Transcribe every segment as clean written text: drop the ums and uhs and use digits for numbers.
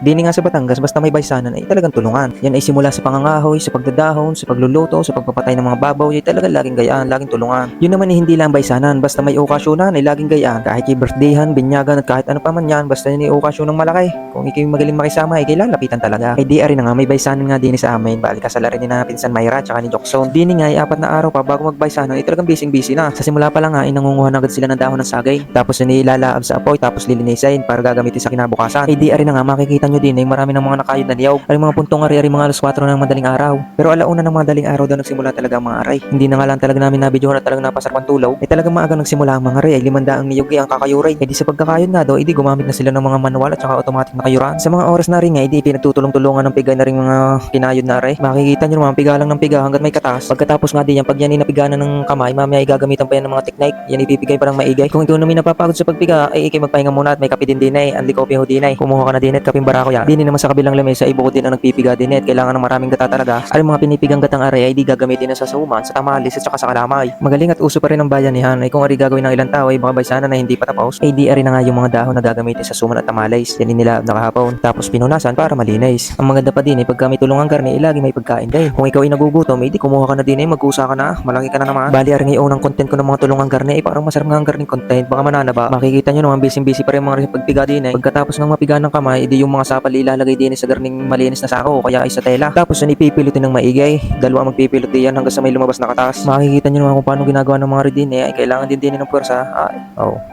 Dini nga sa Batangas, basta may baysanan ay talagang tulungan. Yan ay simula sa pangangahoy, sa pagdadahon, sa pagluluto, sa pagpapatay ng mga babaw, ay talagang laging gayaan, laging tulungan. Yun naman ay hindi lang baysanan, basta may okasyonan ay laging gayaan. Kahit yung birthdayhan, binyagan at kahit ano pa man yan, basta yun ay okasyon ng malaki. Kung ikaw yung magaling makisama, ay kailalapitan talaga. Ay di ari na nga, may baysanan nga din sa amin. Bali kasala rin ni na pinsan Mayra tsaka ni Jokson. Dini nga ay 4 na araw pa bago magbaysanan ay talagang busy na. Sa simula pa lang nga ay nangunguha na agad sila ng dahon ng sagay. Tapos yun ilalaab sa apoy, tapos lilinisin para gagamitin sa kinabukasan. Ay di ari na nga, makikita nyo din ay marami ng mga nakayod na niyog. Ay mga puntong ari-ari mga alas 4 ng madaling araw. Pero alauna ng madaling araw daw nagsimula talaga ang mga aray. Hindi na nga lang talaga namin nabidyohan at talagang napasarap ang tulaw. Ay talagang maagang nagsimula ang mga aray ay 500 niyog ang kakayuray. Ay di sa pagkakayod nga daw, ay di gumamit na sila ng mga manual at saka automatic na kayuran. Sa mga oras na rin nga, ay di pinagtutulong-tulungan ng piga na rin mga kinayod na aray. Makikita nyo naman, piga lang ng piga hanggat may katas. Pagkatapos nga din yan, pag yan inapiganan ng kamay, mamaya ay gagamitan pa yan ng mga technique. Yan ipipigay parang maigay. Kung ikaw naman napapagod sa pagpiga, ay ikay magpahinga muna at may kape din ay. Anli kopi ho din ay. Kumuha ka na din at kaping barako yan. Dini naman sa kabilang lamesa ay bukod din ang nagpipiga din at kailangan ng maraming gata talaga. Ay mga pinipigang gatang aray ay di gagamitin na sa suman, sa tamalis at saka sa kalamay. Magaling at uso pa rin ang bayanihan ay kung ari gagawin ng ilang tao ay mga baysana na hindi pa tapos, ay di ari na nga yung mga dahon na gagamitin sa suman at tamales. Yan nila nakahapon. Tapos pinunasan para malinis. Ang maganda pa din ay pagka may tulungan karne ay lagi may pagkain din. Kung ikaw ay nagugutom, ay di kumuha ka na din ay magkusa ka na. Malaki ka na naman. Bali ari ngayon ang content ko ng mga tulungan karne ay parang masarap nga ang karning content. Baka mananaba. Makikita nyo naman busy pa rin mga pagpiga din ay. Pagkatapos ng mapiga ng kamay, di yung mga sapal ilalagay din sa garning malinis na sako o kaya ay sa tela. Tapos yan ipipilutin ng maigay. Dalawa magpipilot din yan hanggang sa may lumabas na katas. Makikita nyo naman kung paano ginagawa ng mga redine ay kailangan din ng puwersa.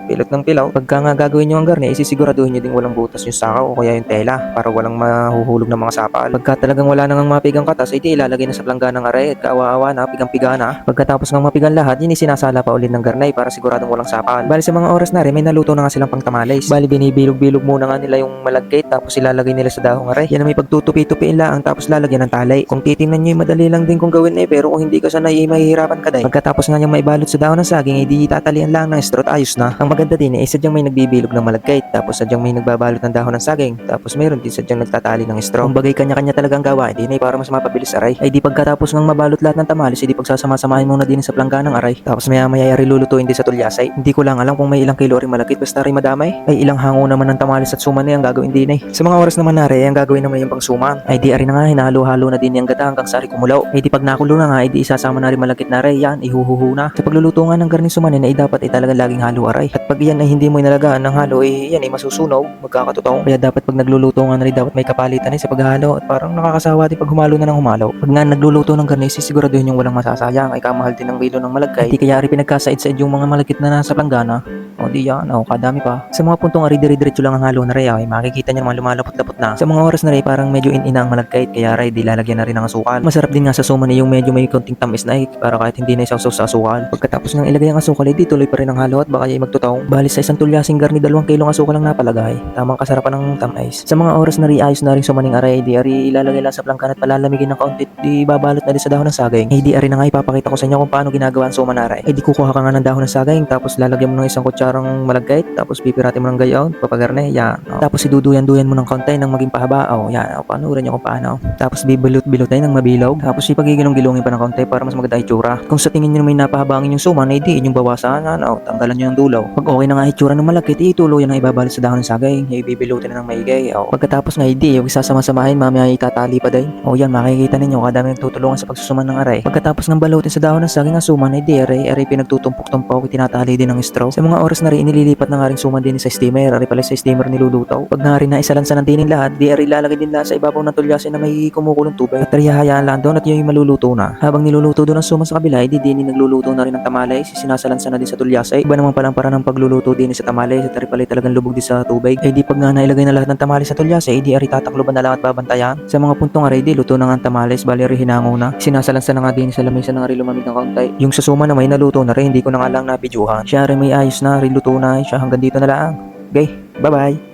Pilot ng pilaw. Pagka nga gagawin nyo ang garne, isisiguraduhin nyo din walang butas yung sako o kaya yung tela para walang mahuhulog ng mga sapal. Pagka talagang wala nang mapigang katas, ay di ilalagay na sa plangga ng aray at kaawa-awa na, pigang-piga na. Pagkatapos ng mapigang lahat, yun isinasala pa ulit ng garnay para siguradong walang sapal. Bali sa mga oras na rin, may naluto na nga silang pang tamales. Bali binibilog-bilog muna nga nila yung malagkit tapos ilalagay nila sa dahong aray. Yan ang may pagtutupi-tupiin lang tapos lalagyan ng talay. Kung titingnan nyo, madali lang din kung gawin pero kung hindi ka sanay, mahihirapan ka din. Pagkatapos nga niyang maibalot sa dahon ng saging, ay di tatalian lang ng straw at ayos na. Ang maganda din ay sadyang may nagbibilog ng malagkit, tapos sadyang may nagbabalot ng dahon ng saging, tapos mayroon din sadyang nagtatali ng straw. Kung bagay kanya-kanya talagang gawa, hindi na para mas mapabilis aray. Ay di pagkatapos ng mabalot lahat ng tamales, ay di pagsasama-samahin muna din sa plangga ng aray. Tapos maya-maya ay lulutuin din sa tulyasay. Hindi ko lang alam kung may ilang kilo rin malagkit, basta rin madamay. Ay ilang hango naman ng tamales at suman na yung gagawin din ay. Sa mga oras naman na rin, ang gagawin naman yung pangsuman. Ay di ari na nga, hinahalo-halo na din yung gata hanggang sa ari kumulaw. Ay di pag nakulo na nga, ay di isasama na rin malagkit na aray, yan, ihuhuhu na. Sa pagluluto nga ng garning sumanin ay dapat ay talagang laging halo aray. At pag yan ay hindi mo inalagaan ng halo ay yan ay masusunog, magkakatotoo. Kaya dapat pag nagluluto nga na rin dapat may kapalitan ay sa paghalo at parang nakakasawa din pag humalo na ng humalo. Pag nga nagluluto ng garning sisiguraduhin yung walang masasayang ay kamahal din ng kilo ng malagkit. Di kaya rin pinagkasaid-said yung mga malagkit na nasa planggana. O di yan, kadami pa. Sa mga puntong ari dire-diretso lang ang halo na rin ay makikita nyo naman lumalapot-lapot na. Sa mga oras na rin parang medyo in-ina ang malagkit kaya rin di lalagyan na rin ng asukal. Masarap din nga sa suman yung medyo may konting tamis na para kahit hindi na isawsaw sa asukal. Pagkatapos ng ilagay ang asukal ay di tuloy pa rin ang halo at baka ay magtutong. Bali sa isang tulyasing garni 2 kilong asukal lang napalagay. Tamang kasarapan ng tamis. Sa mga oras na rin ayos na rin sumaning aray di ari ilalagay lang sa plangkan at palalamigin ng kaunti di babalot na din sa dahon ng saging. Ay di ari na nga ipapakita ko sa inyo kung paano ginagawa ang suman aray. Ay di kukuha ka nga ng dahon ng saging tapos lalagyan mo ng isang kutsarang malagkit tapos pipiratin mo ng gayaw papagarne yan. Tapos iduduyan-duyan mo ng kaunti nang maging pahaba. Yan. Panurin nyo kung paano. Tapos bibilot-bilotin ng mabilog. Tapos ipagigilong-gilongin pa ng kaunti para mas maganda itsura. Kung sa tingin nyo may napahaba ang inyong suman ay di inyong bawasan. Tanggalan nyo ng dulaw. Pag okay na nga itsura ng malagkit, ituloy ang ibabalot sa dahon ng saging. Ibibilutin na ng maigay. Pagkatapos nga hindi yung isasama-samahin mamaya itatali pa din. Yan makikita ninyo kadami nagtutulungan sa pagsusuman ng aray. Pagkatapos ng balutin sa dahon ng saging ang suman ay di aray pinagtutumpok-tumpok itinatali din ng straw. Sa mga oras na rin inililipat na nga rin suman din sa steamer. Aray pala sa steamer niluluto. Pag nga rin na isalansan ng dinin lahat, di aray lalagay din lahat sa ibabaw ng tulyasin na may kumukulong tubig. At hayaan lang doon at yun yung maluluto na. Habang niluluto doon ang suman sa kabila, ay di din nagluluto na rin ng tamales. Sinasalansan na din sa tulyasay. Iba naman palang para ng pagluluto din sa tamales at aray pala talagang lubog din sa tubig. Ay di pag nga nailagay na lahat ng tamales sa tulyasay, ay di aray tatakloban na lang at babantayan. Sa mga puntong aray di luto na nga ang tamales, bali aray hinango na. Sinasalansan na nga din sa lamesa ng aray lumamig ng kaunti. Yung sa suman na may naluto na rin, hindi ko na nga lang nabidyuhan. Siya aray may ayos na, aray luto na, siya hanggang dito na lang. Okay, bye bye.